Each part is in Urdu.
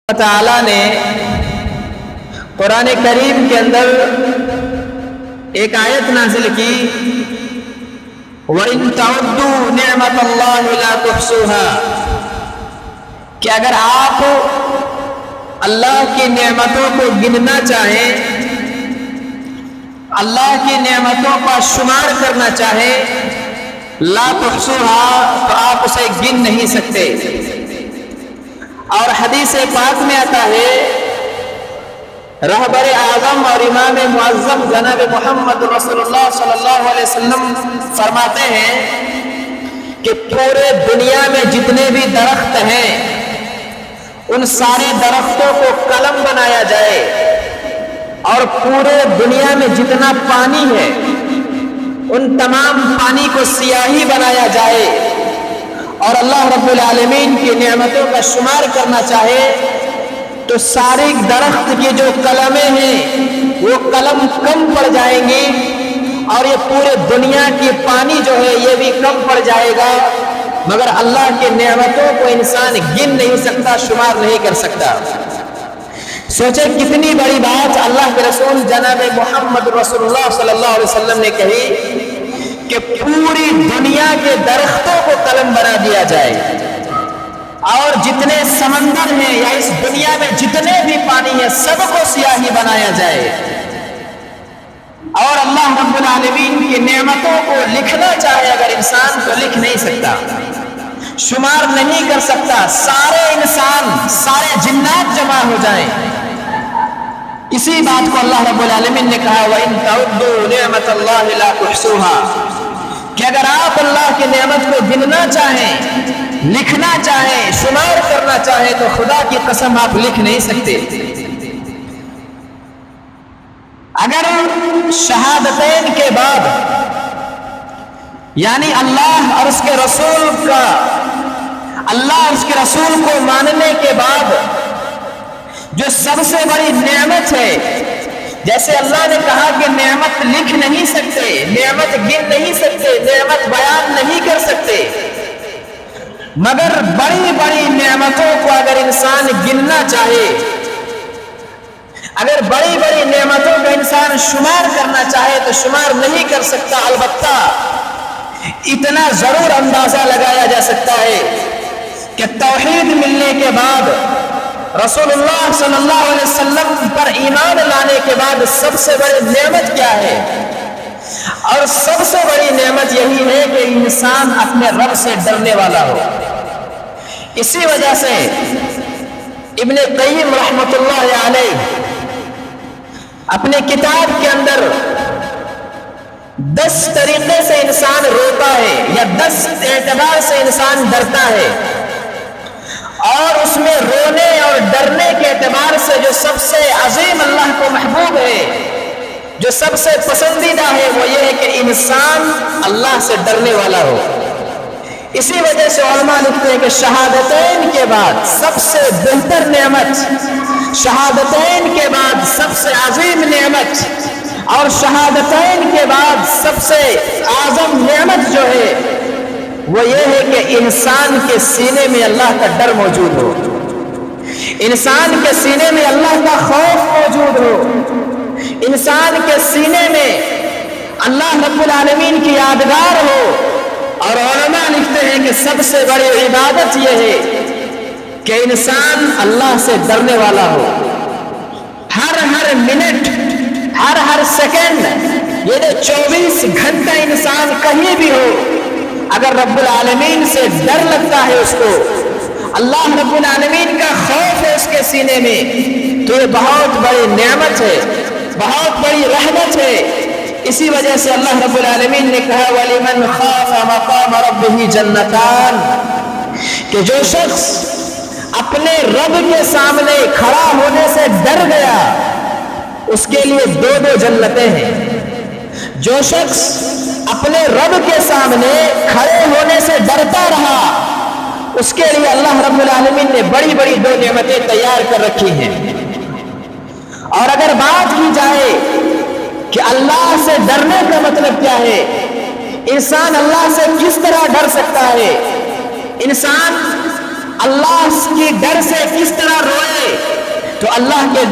اللہ تعالیٰ نے قرآن کریم کے اندر ایک آیت نازل کی وَإِن تَعُدُّوا نِعْمَةَ اللَّهِ لَا تُحْصُوهَا کہ اگر آپ اللہ کی نعمتوں کو گننا چاہیں، اللہ کی نعمتوں کا شمار کرنا چاہیں، لا تحصوها تو آپ اسے گن نہیں سکتے۔ اور حدیث پاک میں آتا ہے رہبر اعظم اور امام معظم جناب محمد رسول اللہ صلی اللہ علیہ وسلم فرماتے ہیں کہ پورے دنیا میں جتنے بھی درخت ہیں ان سارے درختوں کو قلم بنایا جائے اور پورے دنیا میں جتنا پانی ہے ان تمام پانی کو سیاہی بنایا جائے اور اللہ رب العالمین کی نعمتوں کا شمار کرنا چاہے تو سارے درخت کی جو قلمیں ہیں وہ قلم کم پڑ جائیں گی اور یہ پورے دنیا کی پانی جو ہے یہ بھی کم پڑ جائے گا، مگر اللہ کی نعمتوں کو انسان گن نہیں سکتا، شمار نہیں کر سکتا۔ سوچے کتنی بڑی بات اللہ کے رسول جناب محمد رسول اللہ صلی اللہ علیہ وسلم نے کہی کہ پوری دنیا کے درختوں کو قلم بنا دیا جائے اور جتنے سمندر ہیں یا اس دنیا میں جتنے بھی پانی ہیں سب کو سیاہی بنایا جائے اور اللہ رب العالمین کی نعمتوں کو لکھنا چاہے اگر انسان تو لکھ نہیں سکتا، شمار نہیں کر سکتا۔ سارے انسان سارے جنات جمع ہو جائیں، اسی بات کو اللہ رب العالمین نے کہا وَإِن تَعُدُّوا نِعْمَةَ اللَّهِ لَا تُحْصُوهَا کہ اگر آپ اللہ کی نعمت کو گننا چاہیں، لکھنا چاہیں، شمار کرنا چاہیں تو خدا کی قسم آپ لکھ نہیں سکتے۔ اگر شہادتین کے بعد یعنی اللہ اور اس کے رسول کو ماننے کے بعد جو سب سے بڑی نعمت ہے، جیسے اللہ نے کہا کہ نعمت لکھ نہیں سکتے، نعمت گن نہیں سکتے، نعمت بیان نہیں کر سکتے، مگر بڑی بڑی نعمتوں کو اگر انسان گننا چاہے، اگر بڑی بڑی نعمتوں کا انسان شمار کرنا چاہے تو شمار نہیں کر سکتا۔ البتہ اتنا ضرور اندازہ لگایا جا سکتا ہے کہ توحید ملنے کے بعد رسول اللہ صلی اللہ علیہ وسلم پر ایمان لانے کے بعد سب سے بڑی نعمت کیا ہے؟ اور سب سے بڑی نعمت یہی ہے کہ انسان اپنے رب سے ڈرنے والا ہو۔ اسی وجہ سے ابن قیم رحمۃ اللہ علیہ اپنے کتاب کے اندر 10 طریقے سے انسان روتا ہے یا 10 اعتبار سے انسان ڈرتا ہے، اور اس میں رونے اور ڈرنے کے اعتبار سے جو سب سے عظیم اللہ کو محبوب ہے، جو سب سے پسندیدہ ہے، وہ یہ ہے کہ انسان اللہ سے ڈرنے والا ہو۔ اسی وجہ سے علماء لکھتے ہیں کہ شہادتین کے بعد سب سے بہتر نعمت، شہادتین کے بعد سب سے عظیم نعمت اور شہادتین کے بعد سب سے اعظم نعمت جو ہے وہ یہ ہے کہ انسان کے سینے میں اللہ کا ڈر موجود ہو، انسان کے سینے میں اللہ کا خوف موجود ہو، انسان کے سینے میں اللہ رب العالمین کی یادگار ہو۔ اور علماء لکھتے ہیں کہ سب سے بڑی عبادت یہ ہے کہ انسان اللہ سے ڈرنے والا ہو۔ ہر منٹ، ہر سیکنڈ، یہ 24 گھنٹہ انسان کہیں بھی ہو، اگر رب العالمین سے ڈر لگتا ہے، اس کو اللہ رب العالمین کا خوف ہے اس کے سینے میں، تو یہ بہت بڑی نعمت ہے، بہت بڑی رحمت ہے۔ اسی وجہ سے اللہ رب العالمین نے کہا وَلِمَنْ خَافَ مَقَامَ رَبِّهِ جَنَّتَانِ کہ جو شخص اپنے رب کے سامنے کھڑا ہونے سے ڈر گیا اس کے لیے 2 جنتیں ہیں۔ جو شخص اپنے رب کے سامنے کھڑے ہونے سے ڈرتا رہا اس کے لیے اللہ رب العالمین نے بڑی بڑی 2 نعمتیں تیار کر رکھی ہیں۔ اور اگر بات کی جائے کہ اللہ سے ڈرنے کا مطلب کیا ہے، انسان اللہ سے کس طرح ڈر سکتا ہے، انسان اللہ کی ڈر سے کس طرح روئے، تو اللہ کے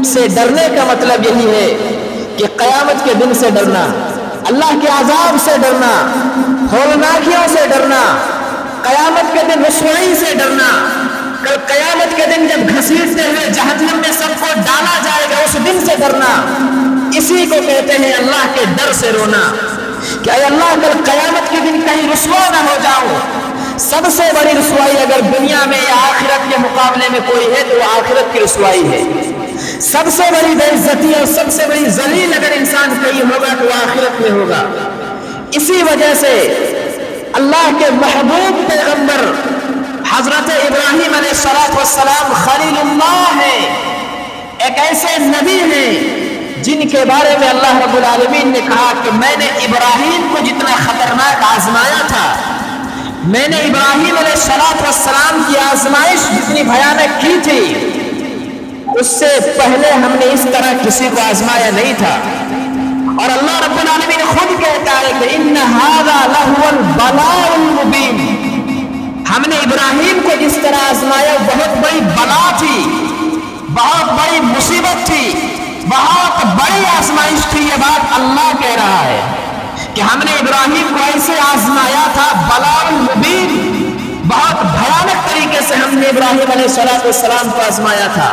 سے ڈرنے کا مطلب یہی ہے کہ قیامت کے دن سے ڈرنا، اللہ کے عذاب سے ڈرنا، ہولناکیوں سے ڈرنا، قیامت کے دن رسوائی سے ڈرنا، کل قیامت کے دن جب گھسیٹتے ہوئے جہنم میں سب کو ڈالا جائے گا اس دن سے ڈرنا، اسی کو کہتے ہیں اللہ کے ڈر سے رونا کہ اے اللہ کل قیامت کے دن کہیں رسوا نہ ہو جاؤں۔ سب سے بڑی رسوائی اگر دنیا میں یا آخرت کے مقابلے میں کوئی ہے تو وہ آخرت کی رسوائی ہے۔ سب سے بڑی بے عزتی اور سب سے بڑی ذلیل اگر انسان کہیں ہوگا تو وہ آخرت میں ہوگا۔ اسی وجہ سے اللہ کے محبوب پیغمبر حضرت ابراہیم علیہ السلام خلیل اللہ ہیں، ایک ایسے نبی ہیں جن کے بارے میں اللہ رب العالمین نے کہا کہ میں نے ابراہیم کو جتنا خطرناک آزمایا تھا، میں نے ابراہیم علیہ السلام کی آزمائش جتنی بھیانک کی تھی، اس سے پہلے ہم نے اس طرح کسی کو آزمایا نہیں تھا۔ اور اللہ رب العالمین خود کہتا ہے کہ ان ھذا لہو البلاء المبین، ہم نے ابراہیم کو جس طرح آزمایا بہت بڑی بلا تھی، بہت بڑی مصیبت تھی، بہت بڑی آزمائش تھی۔ یہ بات اللہ کہہ رہا ہے کہ ہم نے ابراہیم کو ایسے آزمایا تھا، بلاء المبین، بہت بھیانک طریقے سے ہم نے ابراہیم علیہ السلام کو آزمایا تھا۔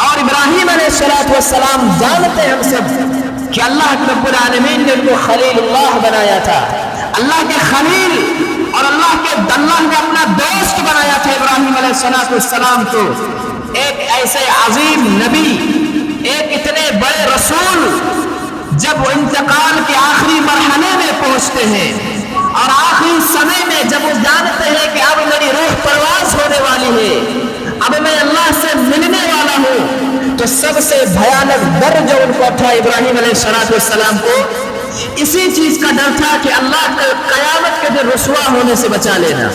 اور ابراہیم علیہ السلام جانتے ہیں ہم سب کہ اللہ رب العالمین نے ان کو خلیل اللہ بنایا تھا، اللہ کے خلیل اور اللہ نے اپنا دوست بنایا تھا ابراہیم علیہ السلام کو۔ ایک ایسے عظیم نبی، ایک اتنے بڑے رسول جب وہ انتقال کے آخری مرحلے میں پہنچتے ہیں اور آخری سمے میں جب وہ جانتے ہیں کہ اب میری روح پرواز ہونے والی ہے، اب میں اللہ سے ملنے والا ہوں، تو سب سے بھیانک ڈر جو ان کو تھا ابراہیم علیہ السلام کو، اسی چیز کا ڈر تھا کہ اللہ کا قیامت کے دن رسوا ہونے سے بچا لینا۔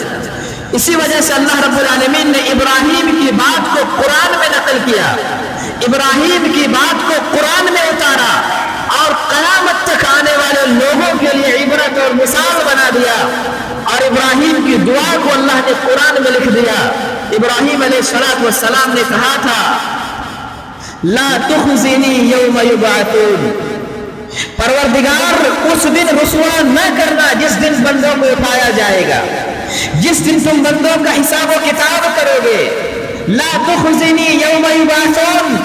اسی وجہ سے اللہ رب العالمین نے ابراہیم کی بات کو قرآن میں نقل کیا، ابراہیم کی بات کو قرآن میں اتارا اور قیامت تک آنے والے لوگوں کے لیے عبرت اور مثال بنا دیا۔ اور ابراہیم کی دعا کو اللہ نے قرآن میں لکھ دیا۔ ابراہیم علیہ السلام نے کہا تھا لا تخزنی یوم یبعثون، پروردگار اس دن رسوا نہ کرنا جس دن بندوں کو اٹھایا جائے گا، جس دن تم بندوں کا حساب و کتاب کرو گے۔ لا تخزنی یوم یبعثون،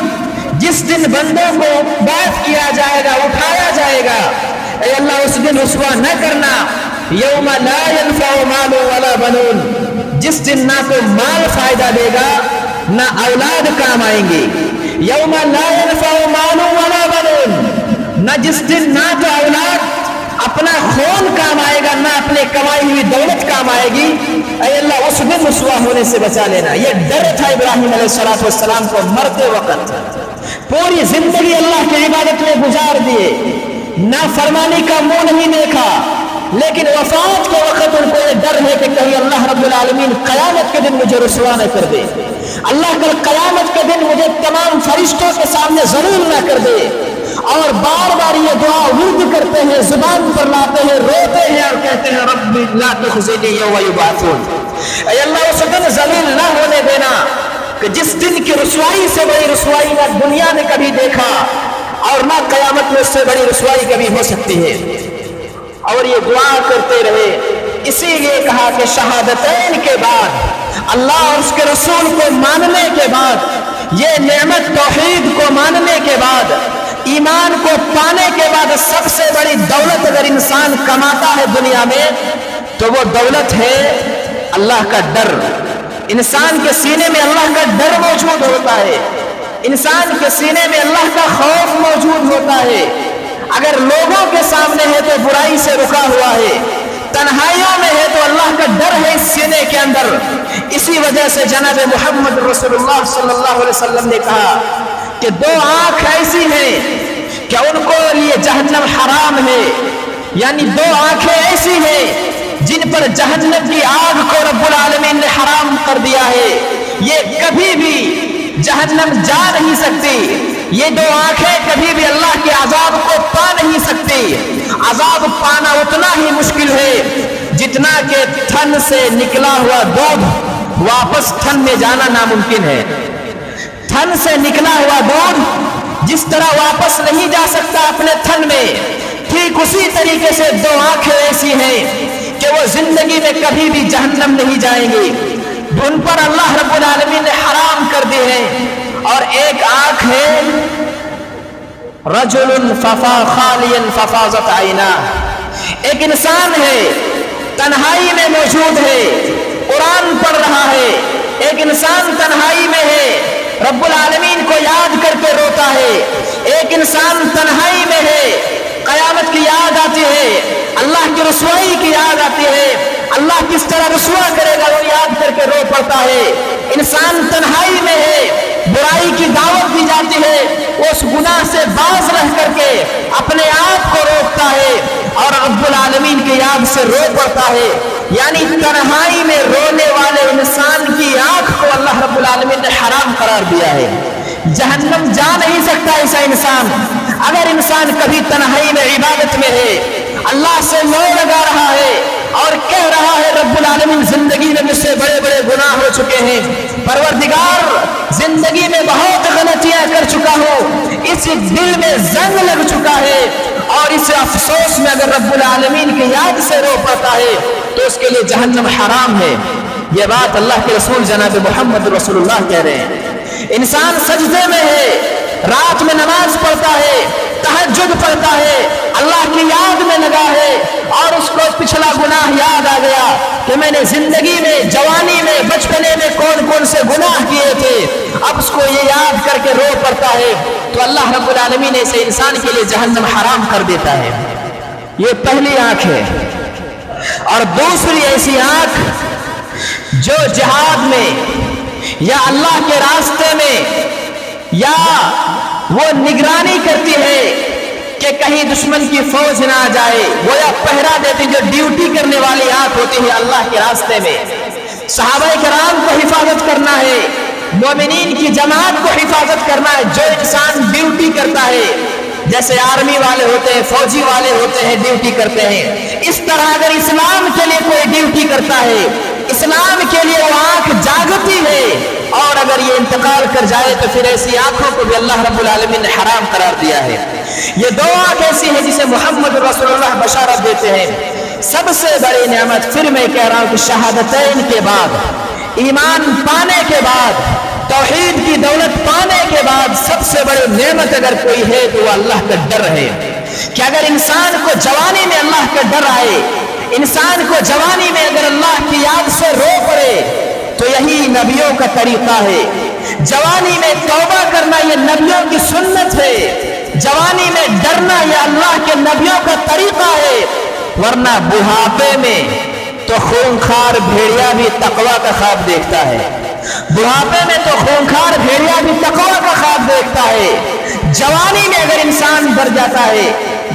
جس دن بندوں کو بات کیا جائے گا، اٹھایا جائے گا، اے اللہ اس دن رسوا نہ کرنا۔ یوم لا ينفع مال ولا بنون، جس دن نہ تو مال فائدہ دے گا نہ اولاد کام آئیں گے۔ یوم لا ينفع مال ولا بنون، نہ جس دن نہ تو اولاد اپنا خون کام آئے گا نہ اپنے کمائی ہوئی دولت کام آئے گی۔ اے اللہ اس دن رسوا ہونے سے بچا لینا۔ یہ ڈر تھا ابراہیم علیہ السلام کو مرتے وقت۔ پوری زندگی اللہ کی عبادت میں گزار دیے، نافرمانی کا منہ نہیں دیکھا، لیکن وفات کے وقت ان کو یہ ڈر ہے کہ کہیں اللہ رب العالمین قیامت کے دن مجھے رسوا نہ کر دے، اللہ کل قیامت کے دن مجھے تمام فرشتوں کے سامنے ذلیل نہ کر دے۔ اور بار بار یہ دعا ورد کرتے ہیں، زبان پر لاتے ہیں، روتے ہیں اور کہتے ہیں رب لا تخزنی یوم یبعثون، اے اللہ اس دن ذلیل نہ ہونے دینا کہ جس دن کی رسوائی سے بڑی رسوائی نہ دنیا نے کبھی دیکھا اور نہ قیامت میں اس سے بڑی رسوائی کبھی ہو سکتی ہے۔ اور یہ دعا کرتے رہے۔ اسی لیے کہا کہ شہادتین کے بعد، اللہ اور اس کے رسول کو ماننے کے بعد، یہ نعمت توحید کو ماننے کے بعد، ایمان کو پانے کے بعد سب سے بڑی دولت اگر انسان کماتا ہے دنیا میں تو وہ دولت ہے اللہ کا ڈر۔ انسان کے سینے میں اللہ کا ڈر موجود ہوتا ہے، انسان کے سینے میں اللہ کا خوف موجود ہوتا ہے۔ اگر لوگوں کے سامنے ہے تو برائی سے رکا ہوا ہے، تنہائیوں میں ہے تو اللہ کا ڈر ہے اس سینے کے اندر۔ اسی وجہ سے جناب محمد رسول اللہ صلی اللہ علیہ وسلم نے کہا کہ دو آنکھ ایسی ہیں کہ ان کو لیے جہنم حرام ہے، یعنی دو آنکھیں ایسی ہیں جن پر جہنم کی آگ کو رب العالمین نے حرام کر دیا ہے، یہ کبھی بھی جہنم جا نہیں سکتی، یہ دو آنکھیں کبھی بھی اللہ کے عذاب کو پا نہیں سکتی۔ عذاب پانا اتنا ہی مشکل ہے جتنا کہ تھن سے نکلا ہوا دودھ واپس تھن میں جانا ناممکن ہے۔ تھن سے نکلا ہوا دودھ جس طرح واپس نہیں جا سکتا اپنے تھن میں، ٹھیک اسی طریقے سے دو آنکھیں ایسی ہیں کہ وہ زندگی میں کبھی بھی جہنم نہیں جائیں گی، ان پر اللہ رب العالمین نے حرام کر دی ہے۔ اور ایک آنکھ ہے رجل ففا خالیا ففاضت عیناہ، ایک انسان ہے تنہائی میں موجود ہے، قرآن پڑھ رہا ہے، ایک انسان تنہائی میں ہے، رب العالمین کو یاد کر کے روتا ہے، ایک انسان تنہائی میں ہے، قیامت کی یاد آتی ہے، اللہ کی رسوائی کی یاد آتی ہے، اللہ کس طرح رسوا کرے گا وہ یاد کر کے رو پڑتا ہے۔ انسان تنہائی میں ہے، برائی کی دعوت دی جاتی ہے، وہ اس گناہ سے باز رہ کر کے اپنے آپ کو روکتا ہے اور رب العالمین کی یاد سے رو پڑتا ہے۔ یعنی تنہائی میں رونے والے انسان کی آنکھ کو اللہ رب العالمین نے حرام قرار دیا ہے، جہنم جا نہیں سکتا ایسا انسان۔ اگر انسان کبھی تنہائی میں عبادت میں ہے، اللہ سے لو لگا رہا ہے اور کہہ رہا ہے رب العالمین زندگی میں مجھ سے بڑے بڑے گناہ ہو چکے ہیں، پروردگار زندگی میں بہت غلطیاں کر چکا ہوں، اس دل میں زنگ لگ چکا ہے، اور اس افسوس میں اگر رب العالمین کی یاد سے رو پڑتا ہے تو اس کے لیے جہنم حرام ہے۔ یہ بات اللہ کے رسول جناب محمد رسول اللہ کہہ رہے ہیں۔ انسان سجدے میں ہے، رات میں نماز پڑھتا ہے، تہجد پڑھتا ہے، اللہ کی یاد میں لگا ہے، اور اس کو پچھلا گناہ یاد آ گیا کہ میں نے زندگی میں، جوانی میں، بچپنے میں کون کون سے گناہ کیے تھے، اب اس کو یہ یاد کر کے رو پڑتا ہے، تو اللہ رب العالمین ایسے انسان کے لیے جہنم حرام کر دیتا ہے۔ یہ پہلی آنکھ ہے۔ اور دوسری ایسی آنکھ جو جہاد میں یا اللہ کے راستے میں یا وہ نگرانی کرتی ہے کہ کہیں دشمن کی فوج نہ آ جائے، وہ یا پہرا دیتی، جو ڈیوٹی کرنے والی آنکھ ہوتی ہے اللہ کے راستے میں، صحابہ کرام کو حفاظت کرنا ہے، مومنین کی جماعت کو حفاظت کرنا ہے۔ جو انسان ڈیوٹی کرتا ہے، جیسے آرمی والے ہوتے ہیں، فوجی والے ہوتے ہیں، ڈیوٹی کرتے ہیں، اس طرح اگر اسلام کے لیے کوئی ڈیوٹی کرتا ہے، اسلام کے لیے وہ آنکھ جاگتی ہے، اور اگر یہ انتقال کر جائے تو پھر ایسی آنکھوں کو بھی اللہ رب العالمین نے حرام قرار دیا ہے۔ یہ دو آنکھ ایسی ہے جسے محمد رسول اللہ بشارت دیتے ہیں۔ سب سے بڑی نعمت، پھر میں کہہ رہا ہوں کہ شہادتین کے بعد، ایمان پانے کے بعد، توحید کی دولت پانے کے بعد سب سے بڑی نعمت اگر کوئی ہے تو وہ اللہ کا ڈر ہے، کہ اگر انسان کو جوانی میں اللہ کا ڈر آئے، انسان کو جوانی میں اگر اللہ کی یاد سے رو پڑے تو یہی نبیوں کا طریقہ ہے۔ جوانی میں توبہ کرنا یہ نبیوں کی سنت ہے، جوانی میں ڈرنا یہ اللہ کے نبیوں کا طریقہ ہے، ورنہ بڑھاپے میں تو خونخوار بھیڑیا بھی تقویٰ کا خواب دیکھتا ہے، بڑھاپے میں تو خونخوار بھیڑیا بھی تقویٰ کا خواب دیکھتا ہے۔ جوانی میں اگر انسان ڈر جاتا ہے،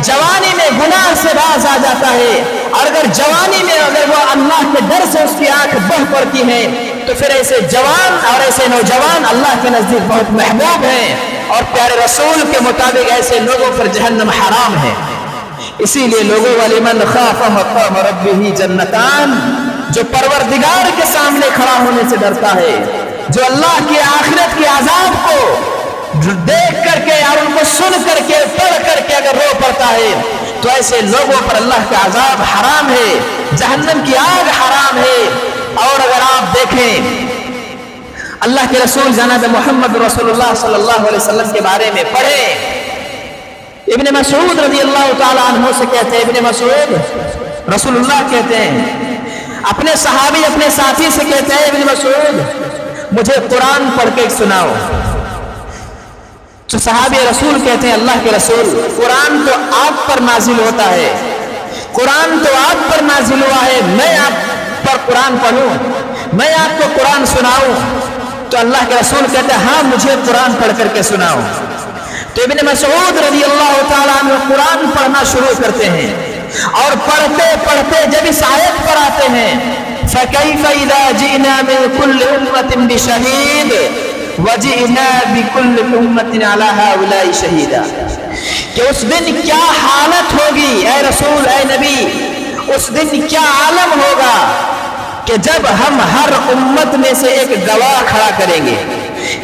جوانی میں گناہ سے باز آ جاتا ہے، اور اگر جوانی میں اگر وہ اللہ کے ڈر سے اس کی آنکھ بہہ پڑتی ہے تو پھر ایسے جوان اور ایسے نوجوان اللہ کے نزدیک بہت محبوب ہیں، اور پیارے رسول کے مطابق ایسے لوگوں پر جہنم حرام ہے۔ اسی لیے لوگوں وَلِمَنْ خَافَ مَقَامَ رَبِّهِ جَنَّتَانِ، جو پروردگار کے سامنے کھڑا ہونے سے ڈرتا ہے، جو اللہ کی آخرت کے عذاب کو دیکھ کر کے اور ان کو سن کر کے پڑھ کر کے اگر رو پڑتا ہے تو ایسے لوگوں پر اللہ کا عذاب حرام ہے، جہنم کی آگ حرام ہے۔ اور اگر آپ دیکھیں اللہ کے رسول جناب محمد رسول اللہ صلی اللہ علیہ وسلم کے بارے میں پڑھیں، ابن مسعود رضی اللہ تعالی عنہ سے کہتے ہیں، ابن مسعود رسول اللہ کہتے ہیں، اپنے صحابی اپنے ساتھی سے کہتے ہیں، ابن مسعود مجھے قرآن پڑھ کے سناؤ۔ تو صحابی رسول کہتے ہیں، اللہ کے رسول قرآن تو آپ پر نازل ہوتا ہے، قرآن تو آپ پر نازل ہوا ہے، میں آپ پر قرآن پڑھوں، میں آپ کو قرآن سناؤں؟ تو اللہ کے رسول کہتے ہیں ہاں مجھے قرآن پڑھ کر کے سناؤ۔ تو ابن مسعود رضی اللہ تعالیٰ عنہ قرآن پڑھنا شروع کرتے ہیں، اور پڑھتے پڑھتے جب اس آیت پر آتے ہیں فَكَيْفَ إِذَا جِئْنَا مِن كُلِّ أُمَّةٍ بِشَهِيدٍ وَجِئْنَا بِكُلِّ أُمَّةٍ عَلَى هَؤُلَاءِ شَهِيدًا، کہ اس دن کیا حالت ہوگی اے رسول، اے نبی، اس دن کیا عالم ہوگا کہ جب ہم ہر امت میں سے ایک گواہ کھڑا کریں گے،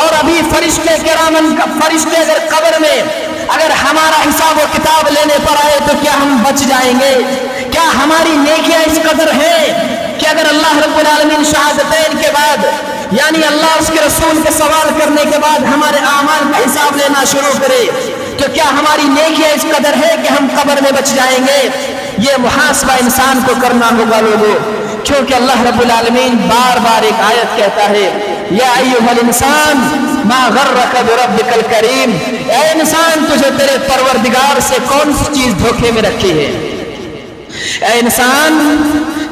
اور ابھی فرشتے کرامن فرشتے اگر قبر میں اگر ہمارا حساب و کتاب لینے پر آئے تو کیا ہم بچ جائیں گے؟ کیا ہماری نیکیاں اس قدر ہیں کہ اگر اللہ رب العالمین شہادتین کے بعد یعنی اللہ اس کے رسول کے سوال کرنے کے بعد ہمارے اعمال کا حساب لینا شروع کرے تو کیا ہماری نیکیاں اس قدر ہے کہ ہم قبر میں بچ جائیں گے؟ یہ محاسبہ انسان کو کرنا ہوگا لوگوں، کیونکہ اللہ رب العالمین بار بار ایک آیت کہتا ہے یا ایھا الانسان ما غرک بربک الکریم، اے انسان تجھے تیرے پروردگار سے کون سی چیز دھوکے میں رکھی ہے؟ اے انسان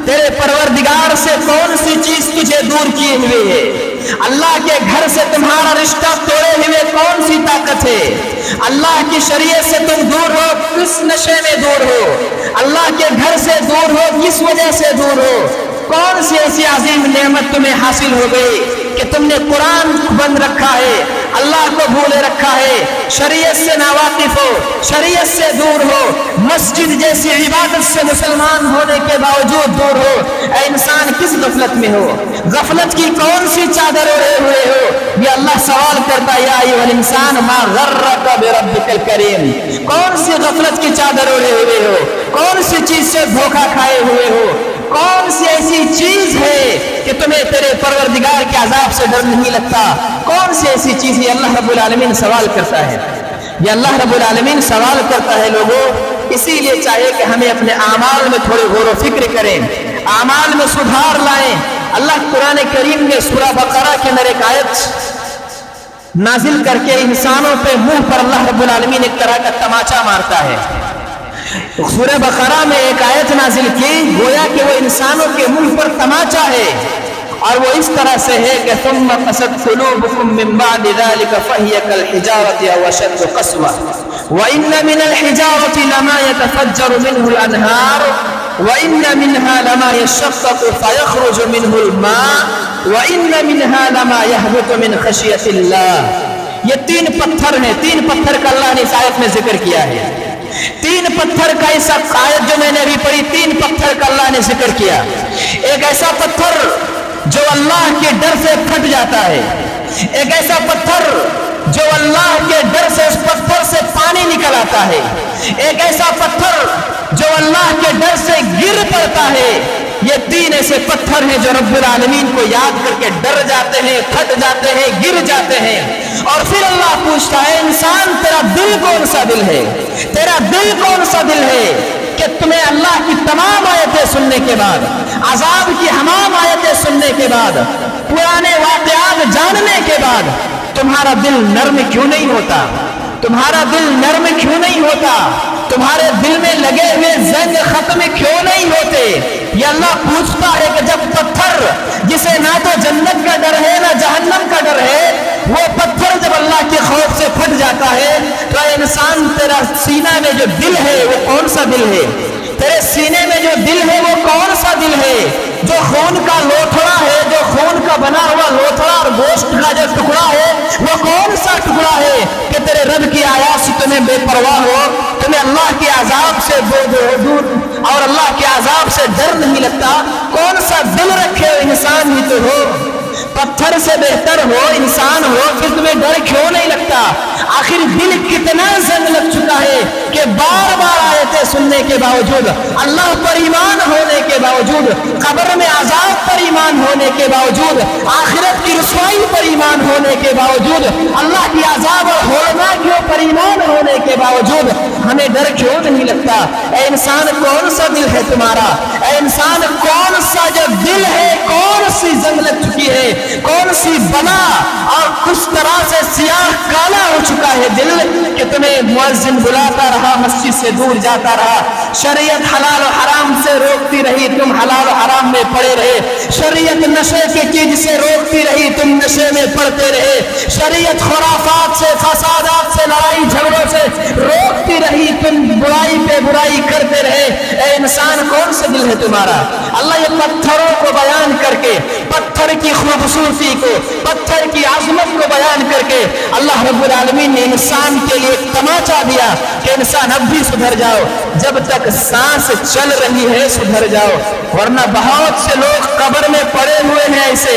تیرے پروردگار سے کون سی چیز تجھے دور کیے ہوئے ہے؟ اللہ کے گھر سے تمہارا رشتہ توڑے ہوئے کون سی طاقت ہے؟ اللہ کی شریعت سے تم دور ہو، کس نشے میں دور ہو؟ اللہ کے گھر سے دور ہو، کس وجہ سے دور ہو؟ کون سی ایسی عظیم نعمت تمہیں حاصل ہو گئی کہ تم نے قرآن بند رکھا ہے، اللہ کو بھولے رکھا ہے، شریعت سے ناواقف ہو، شریعت سے دور ہو، مسجد جیسی عبادت سے مسلمان ہونے کے باوجود دور ہو؟ اے انسان کس غفلت میں ہو؟ غفلت کی کون سی چادر اوڑھے ہوئے ہو؟ یہ اللہ سوال کرتا ہے یا ایھا الانسان ما غرک بربک الکریم، کون سی غفلت کی چادر اوڑھے ہوئے ہو؟ کون سی چیز سے دھوکہ کھائے ہوئے ہو؟ کون سی ایسی چیز ہے کہ تمہیں تیرے پروردگار کے عذاب سے ڈر نہیں لگتا؟ کون سی ایسی چیز ہے؟ اللہ رب العالمین سوال کرتا ہے، یہ اللہ رب العالمین سوال کرتا ہے لوگوں۔ اسی لیے چاہیے کہ ہمیں اپنے اعمال میں تھوڑے غور و فکر کریں، اعمال میں سدھار لائیں۔ اللہ قرآن کریم میں سورہ بقرہ کے اندر ایک آیت نازل کر کے انسانوں پہ منہ پر اللہ رب العالمین ایک طرح کا تماچا مارتا ہے۔ سورہ بقرہ میں ایک آیت نازل کی، گویا کہ وہ انسانوں کے منہ پر تماچا ہے، اور وہ اس طرح سے ہے کہ ثم قست قلوبکم من بعد ذلك فهي كالحجارة او اشد قسوة وان من الحجارة لما يتفجر منه الانهار وان منها لما يشقق فيخرج منه الماء وان منها لما يهبط من خشية الله۔ یہ تین پتھر ہیں، تین پتھر کا اللہ نے اس آیت میں ذکر کیا ہے۔ تین پتھر کا اس آیت جو میں نے ابھی پڑھی، تین پتھر کا اللہ نے ذکر کیا۔ ایک ایسا پتھر جو اللہ کے ڈر سے پھٹ جاتا ہے، ایک ایسا پتھر جو اللہ کے ڈر سے اس پتھر سے پانی نکل آتا ہے، ایک ایسا پتھر جو اللہ کے ڈر سے گر پڑتا ہے۔ یہ تین ایسے پتھر ہیں جو رب العالمین کو یاد کر کے ڈر جاتے ہیں، پھٹ جاتے ہیں، گر جاتے ہیں۔ اور پھر اللہ پوچھتا ہے انسان تیرا دل کون سا دل ہے؟ تیرا دل کون سا دل ہے کہ تمہیں اللہ کی تمام آیتیں سننے کے بعد، عذاب کی تمام آیتیں سننے کے بعد، پرانے واقعات جاننے کے بعد تمہارا دل نرم کیوں نہیں ہوتا؟ تمہارا دل نرم کیوں نہیں ہوتا؟ تمہارے دل میں لگے ہوئے زنگ ختم کیوں نہیں ہوتے؟ یہ اللہ پوچھتا ہے کہ جب پتھر جسے نہ تو جنت کا ڈر ہے نہ جہنم کا ڈر ہے، وہ پتھر جب اللہ کے خوف سے پھٹ جاتا ہے تو اے انسان تیرا سینہ میں جو دل ہے وہ کون سا دل ہے؟ تیرے سینے میں جو دل ہے وہ کون سا دل ہے؟ جو خون کا لوتھڑا ہے، جو خون کا بنا ہوا لوتھڑا اور گوشت کا جو ٹکڑا ہے وہ کون سا ٹکڑا ہے کہ تیرے رب کی آیات سے تمہیں بے پرواہ ہو، تمہیں اللہ کے عذاب سے دور اور اللہ کے عذاب سے ڈر نہیں لگتا؟ کون سا دل رکھے ہو؟ انسان ہی تو ہو، پتھر سے بہتر ہو، انسان ہو، پھر تمہیں ڈر کیوں نہیں لگتا؟ آخر دل کتنا زنگ لگ چکا ہے کہ بار بار آیتیں سننے کے باوجود، اللہ پر ایمان ہونے کے باوجود، قبر میں عذاب پر ایمان ہونے کے باوجود، آخرت کی رسوائی پر ایمان ہونے کے باوجود، اللہ کی عذاب اور ہولناکیوں پر ایمان ہونے کے باوجود ہمیں ڈر کیوں نہیں لگتا؟ اے انسان کون سا دل ہے تمہارا؟ اے انسان کون سا جو دل ہے، کون سی زنگ لگ چکی ہے، کون سی بلا اور کس طرح سے سیاہ کالا ہو چکا ہے دل کہ تمہیں مؤذن بلاتا رہا، مسجد سے دور جاتا رہا، شریعت حلال و حرام سے روکتی رہی، تم حلال و حرام میں پڑے رہے، شریعت نشے کی چیز سے روکتی رہی، تم نشے میں پڑتے رہے، شریعت خرافات سے، فسادات سے، لڑائی جھگڑوں سے روکتی رہی، تم برائی پہ برائی کرتے رہے۔ اے انسان کون سا دل ہے تمہارا؟ اللہ یہ پتھروں کو بیان کر کے، پتھر کی خوبصورتی کو، پتھر کی عظمت کو بیان کر کے اللہ رب العالمین نے انسان کے لیے ایک تماچا دیا کہ انسان اب بھی سدھر جاؤ، جب تک سانس چل رہی ہے سدھر جاؤ، ورنہ بہت سے لوگ قبر میں پڑے ہوئے ہیں ایسے